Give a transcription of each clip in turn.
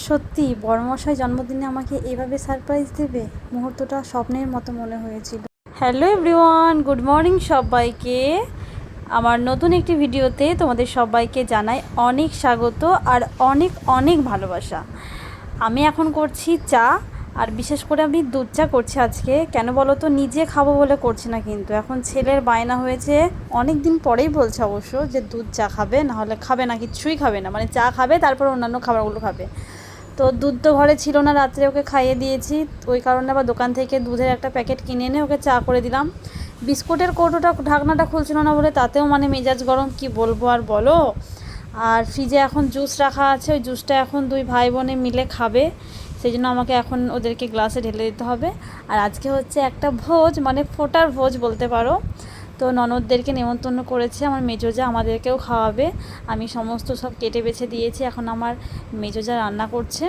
সত্যি বড়মশাই জন্মদিনে আমাকে এইভাবে সারপ্রাইজ দেবে, মুহূর্তটা স্বপ্নের মতো মনে হয়েছিল। হ্যালো এভরিওয়ান, গুড মর্নিং সবাইকে। আমার নতুন একটি ভিডিওতে তোমাদের সবাইকে জানাই অনেক স্বাগত আর অনেক অনেক ভালোবাসা। আমি এখন করছি চা, আর বিশেষ করে আমি দুধ চা করছি আজকে। কেন বলো তো, নিজে খাবো বলে করছি না, কিন্তু এখন ছেলের বায়না হয়েছে, অনেক দিন পরেই বলছে অবশ্য যে দুধ চা খাবে, নাহলে খাবে না, কিচ্ছুই খাবে না, মানে চা খাবে তারপর অন্যান্য খাবারগুলো খাবে। তো দুধ তো ঘরে ছিল না, রাত্রে ওকে খাইয়ে দিয়েছি, ওই কারণে আবার দোকান থেকে দুধের একটা প্যাকেট কিনে এনে ওকে চা করে দিলাম। বিস্কুটের কৌটোটা ঢাকনাটা খুলছিল না বলে তাতেও মানে মেজাজ গরম, কি বলবো আর বলো। আর ফ্রিজে এখন জুস রাখা আছে, ওই জুসটা এখন দুই ভাই বোনে মিলে খাবে, সেই জন্য আমাকে এখন ওদেরকে গ্লাসে ঢেলে দিতে হবে। আর আজকে হচ্ছে একটা ভোজ, মানে ফোটার ভোজ বলতে পারো। তো ননদদেরকে নেমন্তন্ন করেছে আমার মেজোজা, আমাদেরকেও খাওয়াবে। আমি সমস্ত সব কেটে বেছে দিয়েছি, এখন আমার মেজোজা রান্না করছে।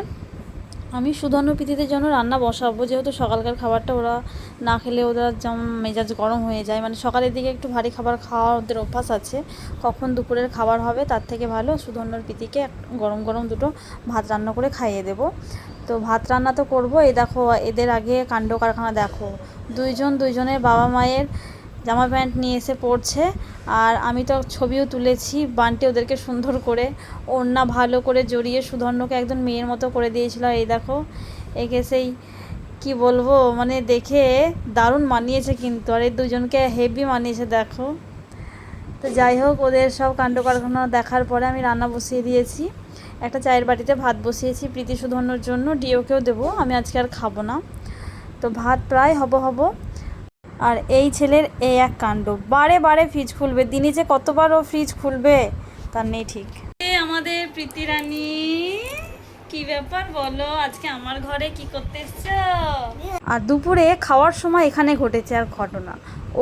আমি সুধন্য প্রীতিদের জন্য রান্না বসাবো, যেহেতু সকালকার খাবারটা ওরা না খেলে ওদের যেমন মেজাজ গরম হয়ে যায়, মানে সকালের দিকে একটু ভারী খাবার খাওয়া ওদের অভ্যাস আছে। কখন দুপুরের খাবার হবে তার থেকে ভালো সুধন্যর প্রীতিকে গরম গরম দুটো ভাত রান্না করে খাইয়ে দেবো। তো ভাত রান্না তো করবো। এই দেখো এদের আগে কাণ্ড কারখানা দেখো, দুইজনের বাবা মায়ের জামা প্যান্ট নিয়ে এসে পড়ছে। আর আমি তো ছবিও তুলেছি, বান্টি ওদেরকে সুন্দর করে ওড়না ভালো করে জড়িয়ে সুধন্যকে একদম মেয়ের মতো করে দিয়েছিল। এই দেখো একে সেই কি বলবো, মানে দেখে দারুণ মানিয়েছে কিন্তু, আর এই দুজনকে হেভি মানিয়েছে দেখো। তো যাই হোক, ওদের সব কাণ্ড কারখানা দেখার পরে আমি রান্না বসিয়ে দিয়েছি। একটা চায়ের বাটিতে ভাত বসিয়েছি প্রীতি সুধন্যর জন্য, ডিওকেও দেবো, আমি আজকে আর খাবো না। তো ভাত প্রায় হব। আর এই ছেলের এই এক কাণ্ড, বারে বারে ফ্রিজ খুলবে, দিনে যে কতবার ও ফ্রিজ খুলবে তার নেই ঠিক। আমাদের প্রীতি রানী, কি ব্যাপার বলো, আজকে আমার ঘরে কি করতে এসছো? আর দুপুরে খাওয়ার সময় এখানে ঘটেছে আর ঘটনা,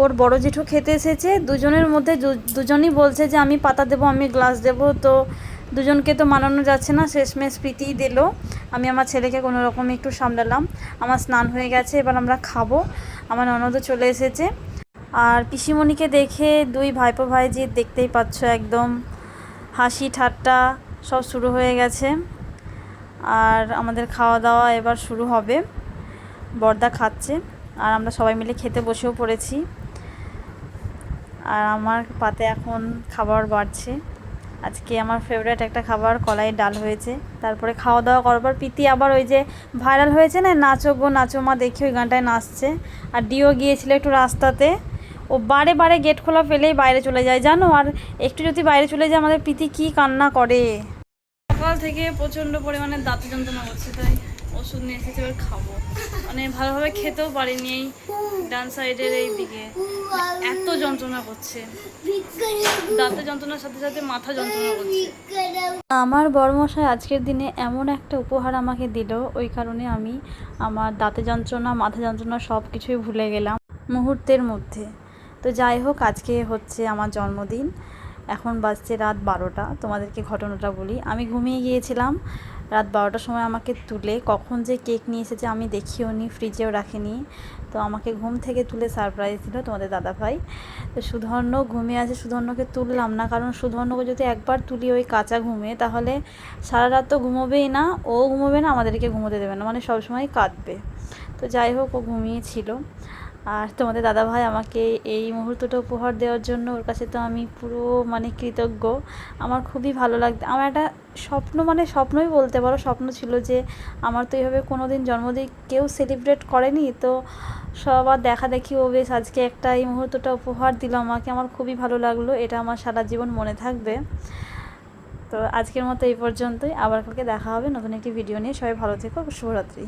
ওর বড় জেঠু খেতে এসেছে, দুজনের মধ্যে দুজনই বলছে যে আমি পাতা দেবো, আমি গ্লাস দেবো। তো দুজনকে তো মানানো যাচ্ছে না, শেষমেশ প্রীতিই দিল। আমি আমার ছেলেকে কোনো রকম একটু সামলালাম। আমার স্নান হয়ে গেছে, এবার আমরা খাবো। আমার ননদও চলে এসেছে। আর পিসিমণিকে দেখে দুই ভাইপো ভাইজি দেখতেই পাচ্ছ, একদম হাসি ঠাট্টা সব শুরু হয়ে গেছে। আর আমাদের খাওয়া দাওয়া এবার শুরু হবে। বড়দা খাচ্ছে আর আমরা সবাই মিলে খেতে বসেও পড়েছি। আর আমার পাতে এখন খাবার বাড়ছে। আজকে আমার ফেভারিট একটা খাবার কলাইয়ের ডাল হয়েছে। তারপরে খাওয়া দাওয়া করবার প্রীতি আবার ওই যে ভাইরাল হয়েছে না, নাচো গো নাচো মা, দেখি ওই গানটায় নাচছে। আর ডিও গিয়েছিল একটু রাস্তাতে, ও বারে বারে গেট খোলা ফেলেই বাইরে চলে যায় জানো। আর একটু যদি বাইরে চলে যায় আমাদের প্রীতি কী কান্না করে। সকাল থেকে প্রচণ্ড পরিমাণে দাঁতে যন্ত্রণা করছে, তাই ওষুধ নিয়ে এসেছি, এবার খাবো। মানে ভালোভাবে খেতেও পারিনি, এই ডান সাইডের এই দিকে এত যন্ত্রণা করছে, দাঁতে যন্ত্রণার সাথে সাথে মাথা যন্ত্রণা করছে। আমার বড়মশাই আজকের দিনে এমন একটা উপহার আমাকে দিল, ওই কারণে আমি আমার দাঁতে যন্ত্রণা মাথা যন্ত্রণা সব কিছুই ভুলে গেলাম মুহূর্তের মধ্যে। তো যাই হোক, আজকে হচ্ছে আমার জন্মদিন, এখন বাজছে রাত 12টা। তোমাদেরকে ঘটনাটা বলি, আমি ঘুমিয়ে গিয়েছিলাম রাত 12টার সময়, আমাকে তুলে কখন যে কেক নিয়ে এসেছে আমি দেখিও নি, ফ্রিজেও রাখিনি। তো আমাকে ঘুম থেকে তুলে সারপ্রাইজ দিল তোমাদের দাদাভাই। তো সুধর্ণ ঘুমিয়ে আছে, সুধর্ণকে তুললাম না, কারণ সুধর্ণকে যদি একবার তুলি ওই কাঁচা ঘুমে, তাহলে সারা রাত তো ঘুমোবেই না, ও ঘুমোবে না, আমাদেরকে ঘুমোতে দেবে না, মানে সবসময় কাঁদবে। তো যাই হোক, ও ঘুমিয়েছিল। আর তোমাদের দাদাভাই আমাকে এই মুহূর্তটা উপহার দেওয়ার জন্য, ওর কাছে তো আমি পুরো মানে কৃতজ্ঞ। আমার খুবই ভালো লাগতো, আমার একটা স্বপ্ন, মানে স্বপ্নই বলতে পারো, স্বপ্ন ছিল যে আমার তো এইভাবে কোনো দিন জন্মদিন কেউ সেলিব্রেট করেনি। তো সবার দেখা দেখি ও বেশ আজকে একটা এই মুহূর্তটা উপহার দিল আমাকে, আমার খুবই ভালো লাগলো, এটা আমার সারা জীবন মনে থাকবে। তো আজকের মতো এই পর্যন্তই, আবার কালকে দেখা হবে নতুন একটি ভিডিও নিয়ে। সবাই ভালো থেকো, শুভরাত্রি।